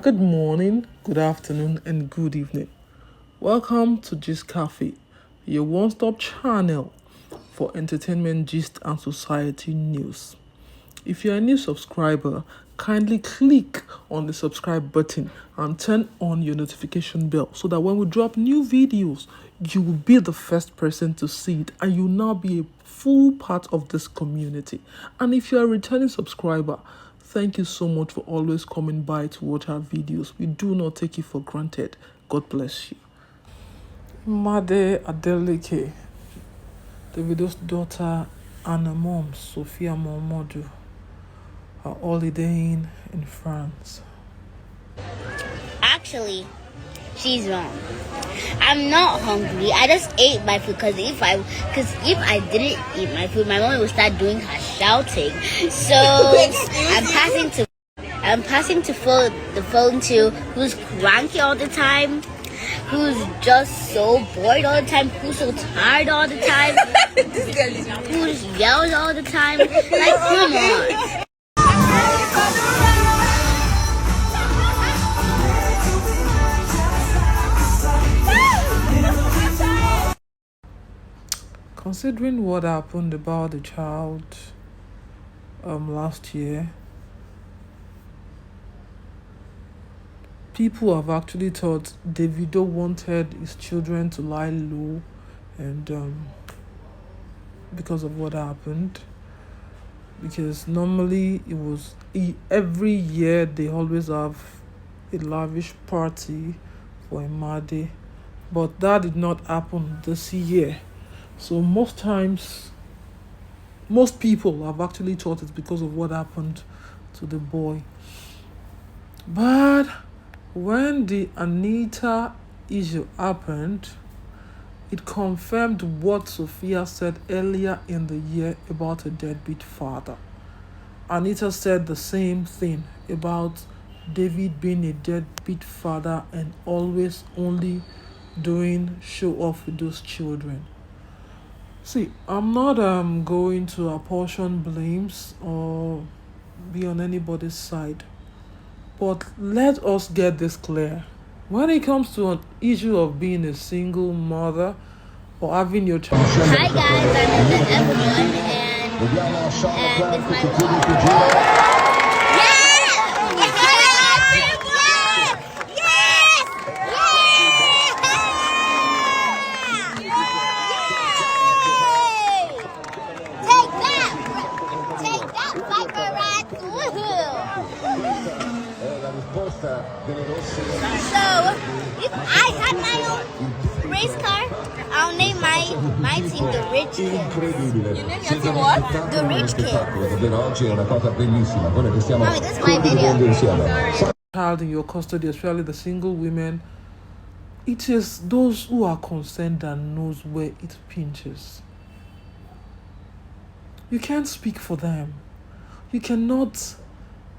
Good morning, good afternoon, and good evening. Welcome to Gist Cafe, your one stop channel for entertainment, gist, and society news. If you're a new subscriber, kindly click on the subscribe button and turn on your notification bell so that when we drop new videos, you will be the first person to see it and you'll now be a full part of this community. And if you're a returning subscriber, thank you so much for always coming by to watch our videos. We do not take it for granted. God bless you. Imade Adeleke, Davido's daughter and her mom, Sophia Momodu, are holidaying in France. Actually, she's wrong. I'm not hungry. I just ate my food because if I didn't eat my food, my mom would start doing her shouting. So I'm passing to the phone to who's cranky all the time, who's just so bored all the time, who's so tired all the time, who just yells all the time. Like, come on. Considering what happened about the child last year, people have actually thought Davido wanted his children to lie low, and because of what happened. Because normally every year they always have a lavish party for Imade, but that did not happen this year. So most times, most people have actually thought it's because of what happened to the boy. But when the Anita issue happened, it confirmed what Sophia said earlier in the year about a deadbeat father. Anita said the same thing about David being a deadbeat father and always only doing show off with those children. See, I'm not going to apportion blames or be on anybody's side. But let us get this clear. When it comes to an issue of being a single mother or having your child. Hi guys, I'm in the F1 and with my So, if I had my own race car, I'll name my team the Rich Kids. You name your team what? The Rich Kids. Mommy, this is my video. Child in your custody, especially the single women, it is those who are concerned that knows where it pinches. You can't speak for them. You cannot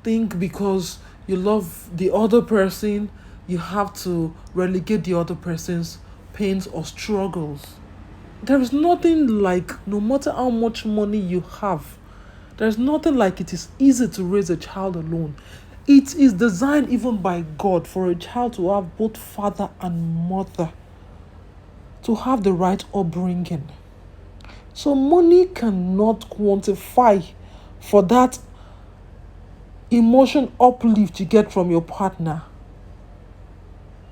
think because you love the other person, you have to relegate the other person's pains or struggles. There is nothing like, no matter how much money you have, there's nothing like it is easy to raise a child alone. It is designed even by God for a child to have both father and mother, to have the right upbringing. So money cannot quantify for that emotion uplift you get from your partner.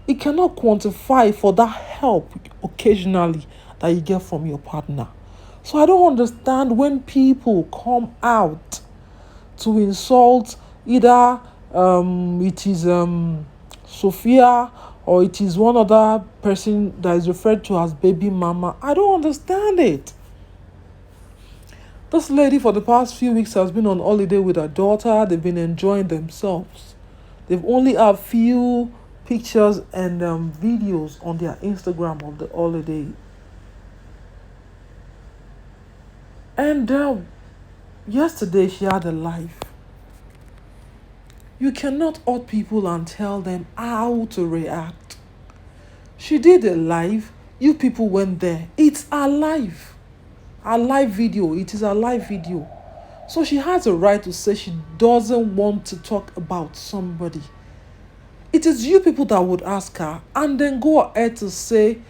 It cannot quantify for that help occasionally that you get from your partner. So I don't understand when people come out to insult either it is Sophia or it is one other person that is referred to as baby mama. I don't understand it. This lady for the past few weeks has been on holiday with her daughter. They've been enjoying themselves. They've only have few pictures and videos on their Instagram of the holiday. And yesterday she had a live. You cannot hurt people and tell them how to react. She did a live. You people went there. It's a live. A live video. It is a live video. So she has a right to say she doesn't want to talk about somebody. It is you people that would ask her and then go ahead to say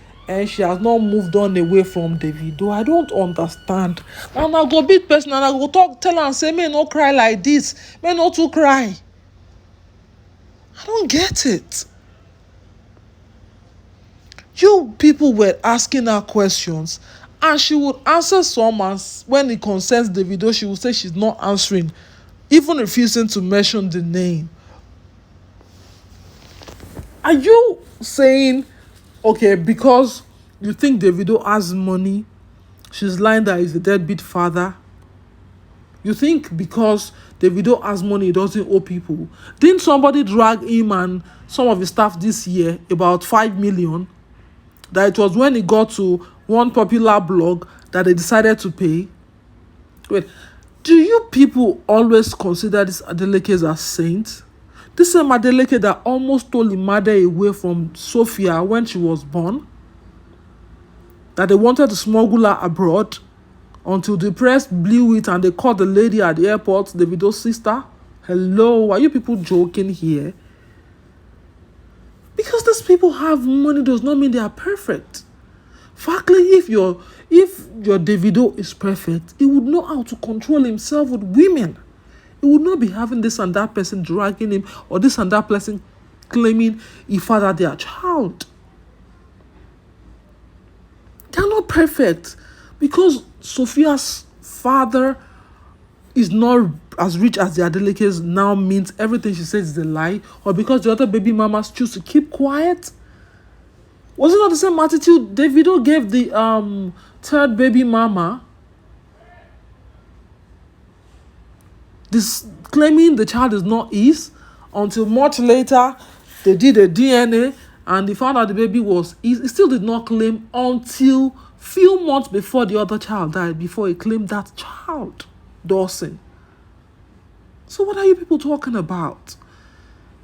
she has not moved on away from Davido. I don't understand. And I go beat person and I go tell her and say, may no cry like this. May not to cry. I don't get it. You people were asking her questions and she would answer some, and when it concerns Davido, she would say she's not answering, even refusing to mention the name. Are you saying, okay, because you think Davido has money, she's lying that he's a deadbeat father? You think because Davido has money, he doesn't owe people? Didn't somebody drag him and some of his staff this year about 5 million? That it was when he got to one popular blog that they decided to pay? Wait, do you people always consider these Adelekes as saints? This same Adeleke that almost stole Imade away from Sophia when she was born, that they wanted to smuggle her abroad until the press blew it and they caught the lady at the airport, Davido's sister. Hello, are you people joking here? Because these people have money does not mean they are perfect. Factly, if your Davido is perfect, he would know how to control himself with women. He would not be having this and that person dragging him, or this and that person claiming he fathered their child. They are not perfect. Because Sophia's father is not as rich as the Adelekes now means everything she says is a lie, or because the other baby mamas choose to keep quiet. Was it not the same attitude Davido gave the third baby mama? This claiming the child is not his, until much later they did a DNA and they found out the baby was his. He still did not claim until few months before the other child died, before he claimed that child, Dawson. So what are you people talking about?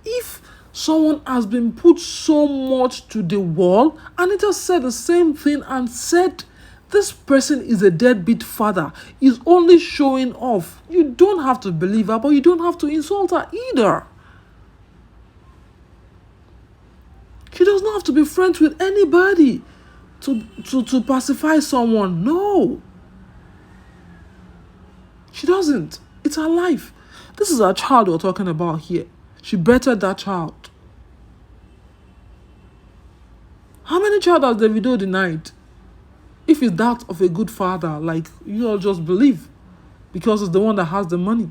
If someone has been put so much to the wall and it just said the same thing and said this person is a deadbeat father, is only showing off, you don't have to believe her, but you don't have to insult her either. She does not have to be friends with anybody to pacify someone. No. She doesn't. It's her life. This is her child we're talking about here. She bettered that child. How many child has Davido denied? If it's that of a good father, like you all just believe, because it's the one that has the money.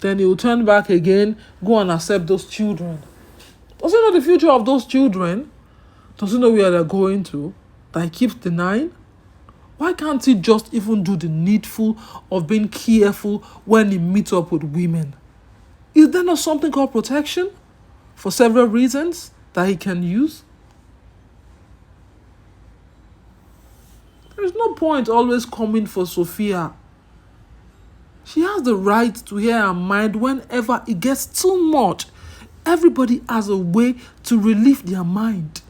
Then he will turn back again, go and accept those children. Does he know the future of those children? Does he know where they're going to? That he keeps denying? Why can't he just even do the needful of being careful when he meets up with women? Is there not something called protection for several reasons that he can use? There's no point always coming for Sophia. She has the right to hear her mind whenever it gets too much. Everybody has a way to relieve their mind.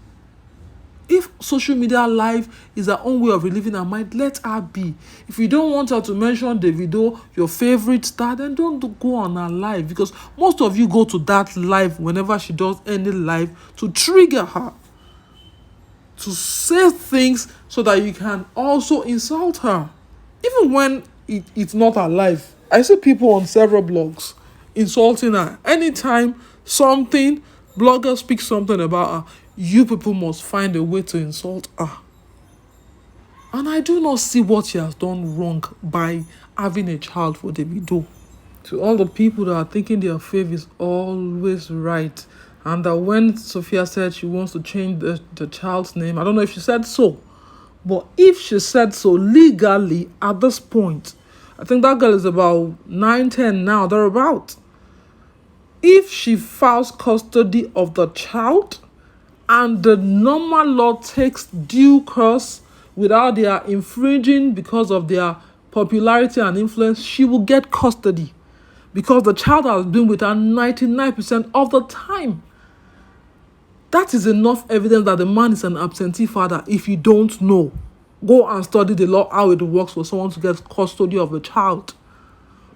If social media live is her own way of relieving her mind, let her be. If you don't want her to mention Davido, your favorite star, then don't go on her live, because most of you go to that live whenever she does any live to trigger her, to say things so that you can also insult her. Even when it's not her live. I see people on several blogs insulting her. Anytime something, blogger speaks something about her, you people must find a way to insult her. And I do not see what she has done wrong by having a child for Davido. To all the people that are thinking their faith is always right, and that when Sophia said she wants to change the child's name, I don't know if she said so, but if she said so legally at this point, I think that girl is about 9, 10 now, thereabout. If she files custody of the child and the normal law takes due course without their infringing because of their popularity and influence, she will get custody because the child has been with her 99% of the time. That is enough evidence that the man is an absentee father. If you don't know, go and study the law, how it works for someone to get custody of a child.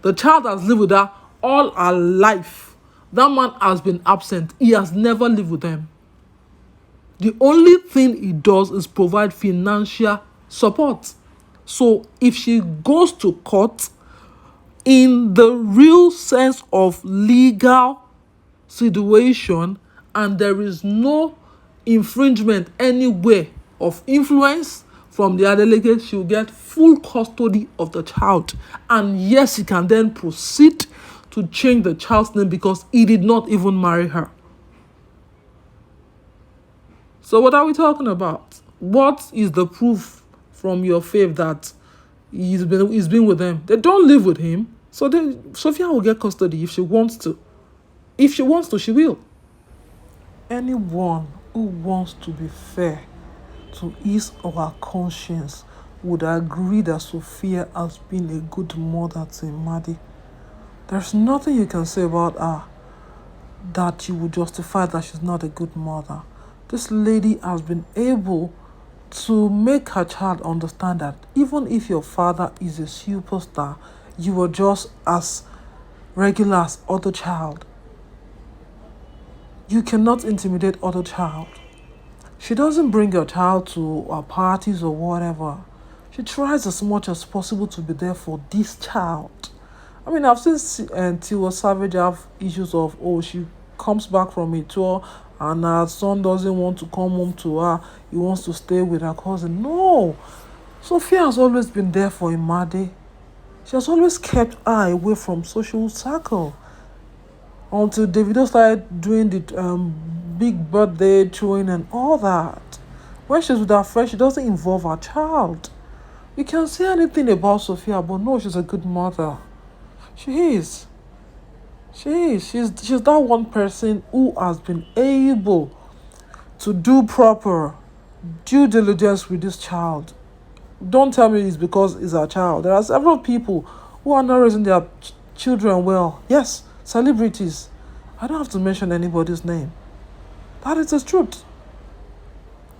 The child has lived with her all her life, that man has been absent. He has never lived with them. The only thing he does is provide financial support. So if she goes to court, in the real sense of legal situation, and there is no infringement anywhere of influence from the Adeleke, she will get full custody of the child. And yes, she can then proceed to change the child's name because he did not even marry her. So what are we talking about? What is the proof from your faith that he's been with them? They don't live with him. So then Sophia will get custody if she wants to. If she wants to, she will. Anyone who wants to be fair to his or her conscience would agree that Sophia has been a good mother to Imade. There's nothing you can say about her that you would justify that she's not a good mother. This lady has been able to make her child understand that even if your father is a superstar, you are just as regular as other child. You cannot intimidate other child. She doesn't bring your child to her parties or whatever. She tries as much as possible to be there for this child. I mean, I've seen Tiwa Savage have issues of, she comes back from a tour and her son doesn't want to come home to her. He wants to stay with her cousin. No. Sophia has always been there for Imade. She has always kept her away from social circle. Until Davido started doing the big birthday throwing and all that. When she's with her friend, she doesn't involve her child. You can say anything about Sophia, but no, she's a good mother. She is. She is. She's that one person who has been able to do proper due diligence with this child. Don't tell me it's because it's her child. There are several people who are not raising their children well. Yes, celebrities. I don't have to mention anybody's name. That is the truth.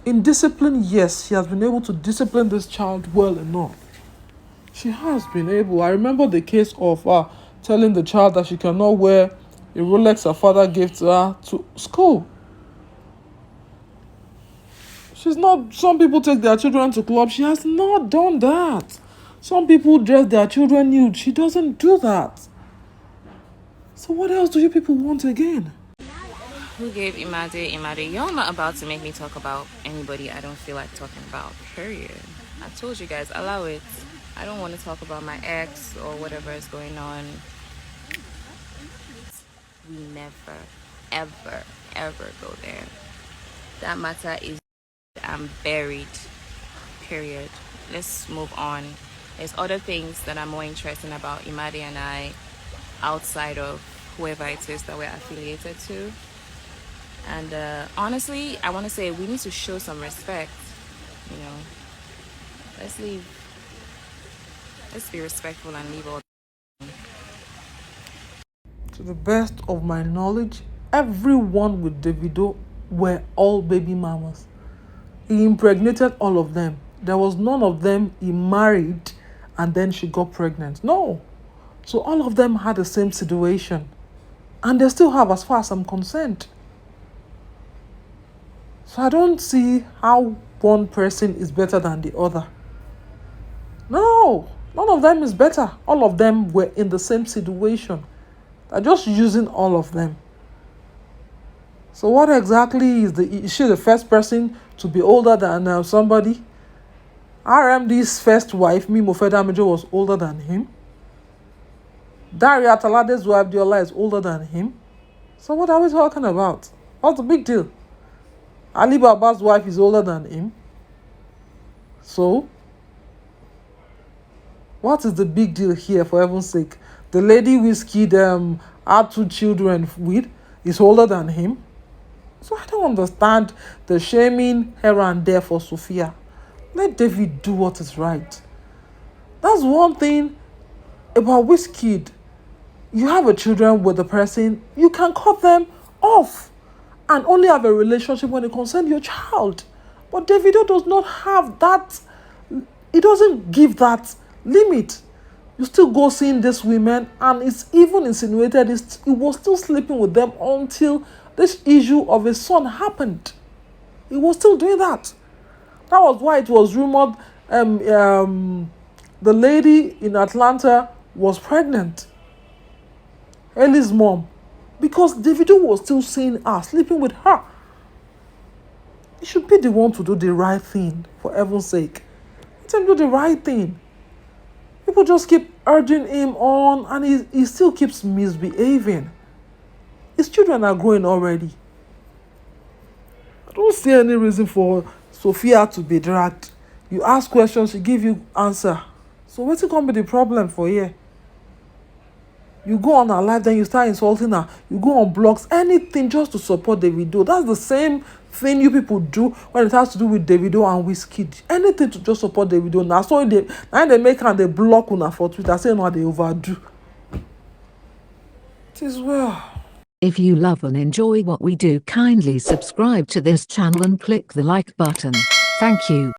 In discipline, yes, she has been able to discipline this child well enough. She has been able. I remember the case of telling the child that she cannot wear a Rolex her father gave to her to school. She's not. Some people take their children to clubs. She has not done that. Some people dress their children nude. She doesn't do that. So what else do you people want again? Who gave Imade? Y'all not about to make me talk about anybody I don't feel like talking about, period. I told you guys, allow it. I don't want to talk about my ex or whatever is going on. We never, ever, ever go there. That matter is I'm buried, period. Let's move on. There's other things that are more interesting about Imade and I outside of whoever it is that we're affiliated to. And honestly, I want to say we need to show some respect. Let's leave. Let's be respectful and leave all. To the best of my knowledge, everyone with Davido were all baby mamas. He impregnated all of them. There was none of them he married and then she got pregnant. No. So all of them had the same situation. And they still have, as far as I'm concerned. So I don't see how one person is better than the other. No, none of them is better. All of them were in the same situation. They're just using all of them. So what exactly is she the first person to be older than somebody? RMD's first wife, Mimo Fedamajo, was older than him. Daria Talade's wife, Diola, is older than him. So what are we talking about? What's the big deal? Ali Baba's wife is older than him. So, what is the big deal here, for heaven's sake? The lady Wizkid had 2 children with is older than him. So I don't understand the shaming here and there for Sophia. Let David do what is right. That's one thing about Wizkid. You have a children with the person, you can cut them off and only have a relationship when it concerns your child. But Davido does not have that. He doesn't give that limit. You still go seeing these women, and it's even insinuated he was still sleeping with them until this issue of his son happened. He was still doing that. That was why it was rumored the lady in Atlanta was pregnant, Ellie's mom, because Davido was still seeing her, sleeping with her. He should be the one to do the right thing, for heaven's sake. Let him do the right thing. People just keep urging him on, and he still keeps misbehaving. His children are growing already. I don't see any reason for Sophia to be dragged. You ask questions, she give you answer. So what's going to be the problem for here? You go on her live, then you start insulting her. You go on blogs, anything just to support Davido. That's the same thing you people do when it has to do with Davido and Wizkid. Anything to just support Davido. Now so they make her they block una for Twitter, saying no they overdo. It is well. If you love and enjoy what we do, kindly subscribe to this channel and click the like button. Thank you.